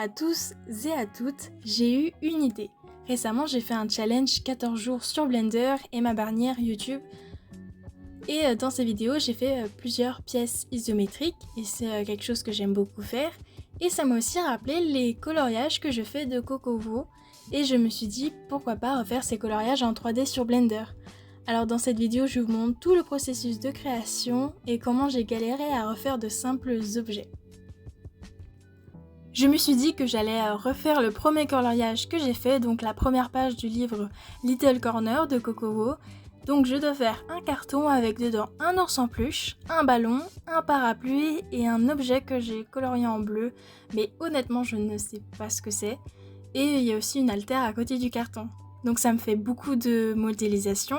à tous et à toutes, j'ai eu une idée. Récemment, j'ai fait un challenge 14 jours sur Blender et ma bannière YouTube. Et dans ces vidéos, j'ai fait plusieurs pièces isométriques et c'est quelque chose que j'aime beaucoup faire. Et ça m'a aussi rappelé les coloriages que je fais de Cocovo. Et je me suis dit, pourquoi pas refaire ces coloriages en 3D sur Blender. Alors dans cette vidéo, je vous montre tout le processus de création et comment j'ai galéré à refaire de simples objets. Je me suis dit que j'allais refaire le premier coloriage que j'ai fait, donc la première page du livre Little Corner de Cocovo. Donc je dois faire un carton avec dedans un ours en peluche, un ballon, un parapluie et un objet que j'ai colorié en bleu, mais honnêtement je ne sais pas ce que c'est. Et il y a aussi une haltère à côté du carton. Donc ça me fait beaucoup de modélisation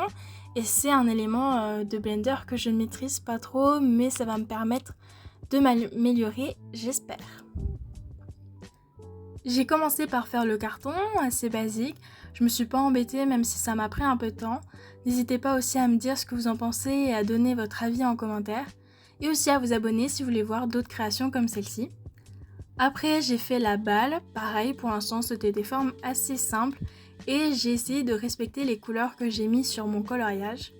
et c'est un élément de Blender que je ne maîtrise pas trop, mais ça va me permettre de m'améliorer, j'espère. J'ai commencé par faire le carton, assez basique. Je me suis pas embêtée même si ça m'a pris un peu de temps. N'hésitez pas aussi à me dire ce que vous en pensez et à donner votre avis en commentaire. Et aussi à vous abonner si vous voulez voir d'autres créations comme celle-ci. Après j'ai fait la balle, pareil pour l'instant c'était des formes assez simples. Et j'ai essayé de respecter les couleurs que j'ai mis sur mon coloriage.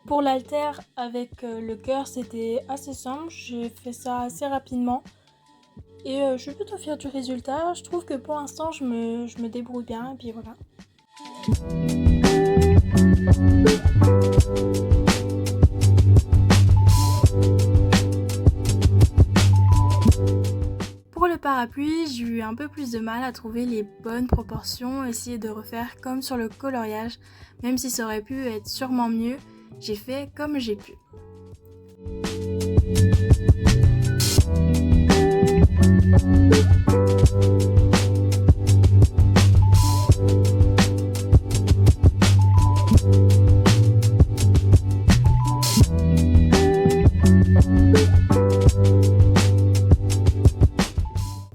Pour l'haltère avec le cœur, c'était assez simple, j'ai fait ça assez rapidement et je suis plutôt fière du résultat. Je trouve que pour l'instant je me débrouille bien et puis voilà. Pour le parapluie, j'ai eu un peu plus de mal à trouver les bonnes proportions, essayer de refaire comme sur le coloriage, même si ça aurait pu être sûrement mieux. J'ai fait comme j'ai pu.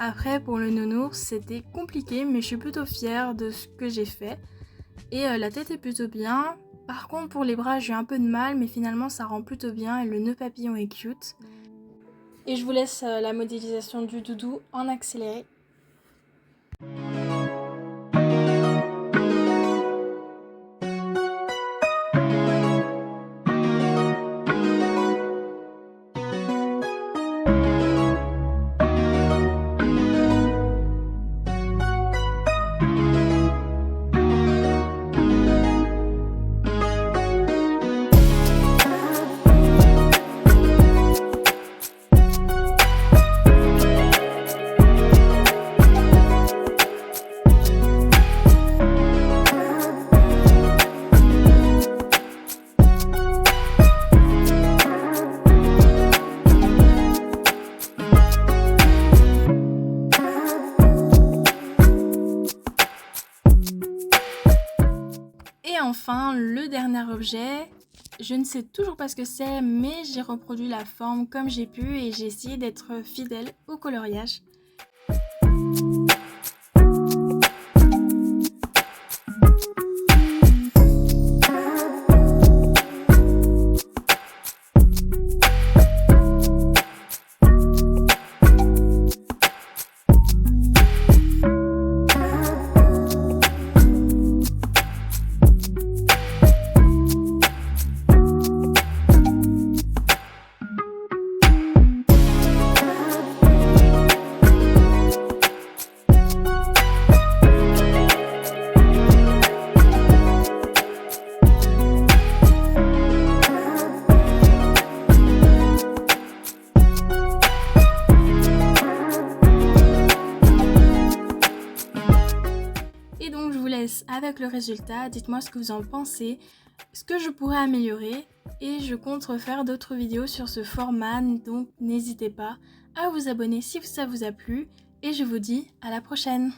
Après pour le nounours, c'était compliqué mais je suis plutôt fière de ce que j'ai fait. Et la tête est plutôt bien. Par contre pour les bras j'ai eu un peu de mal mais finalement ça rend plutôt bien et le nœud papillon est cute. Et je vous laisse la modélisation du doudou en accéléré. Et enfin, le dernier objet, je ne sais toujours pas ce que c'est, mais j'ai reproduit la forme comme j'ai pu et j'ai essayé d'être fidèle au coloriage. Et donc je vous laisse avec le résultat, dites-moi ce que vous en pensez, ce que je pourrais améliorer et je compte refaire d'autres vidéos sur ce format, donc n'hésitez pas à vous abonner si ça vous a plu et je vous dis à la prochaine.